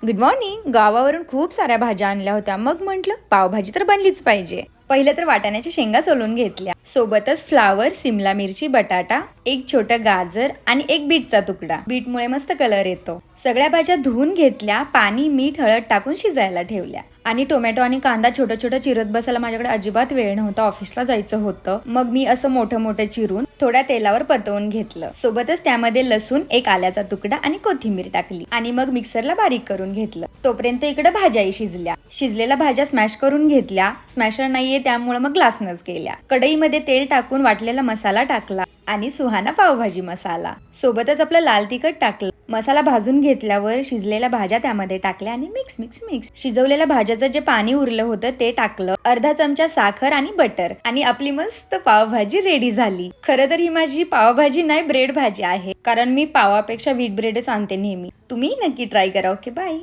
Good morning. गावावरून खूप साऱ्या भाज्या आणल्या होत्या. मग म्हटलं पावभाजी तर बनलीच पाहिजे. पहिलं तर वाटाण्याच्या शेंगा सोलून घेतल्या, सोबतच फ्लावर, सिमला मिरची, बटाटा, एक छोटं गाजर आणि एक बीटचा तुकडा. बीटमुळे मस्त कलर येतो. सगळ्या भाज्या धुवून घेतल्या, पाणी, मीठ, हळद टाकून शिजायला ठेवल्या. आणि टोमॅटो आणि कांदा छोटं छोटं चिरत बसायला माझ्याकडे अजिबात वेळ नव्हता, ऑफिसला जायचं होतं. मग मी असं मोठं मोठं चिरून थोड्या तेलावर परतवून घेतलं. सोबतच त्यामध्ये लसूण, एक आल्याचा तुकडा आणि कोथिंबीर टाकली आणि मग मिक्सरला बारीक करून घेतलं. तोपर्यंत इकडे भाज्याही शिजल्या. शिजलेल्या भाज्या स्मॅश करून घेतल्या. स्मॅशर नाहीये त्यामुळे मग ग्लासनच केल्या. कढईमध्ये तेल टाकून वाटलेला मसाला टाकला आणि सुहाना पावभाजी मसाला, सोबतच आपलं लाल तिखट टाकलं. मसाला भाजून घेतल्यावर शिजलेल्या भाज्या त्यामध्ये टाकल्या आणि मिक्स. शिजवलेल्या भाज्याचं जे पाणी उरलं होतं ते टाकलं. अर्धा चमचा साखर आणि बटर आणि आपली मस्त पावभाजी रेडी झाली. खरं तर ही माझी पावभाजी नाही, ब्रेड भाजी आहे, कारण मी पावापेक्षा व्हीट ब्रेडच आणते नेहमी. तुम्ही नक्की ट्राय करा. Okay, bye.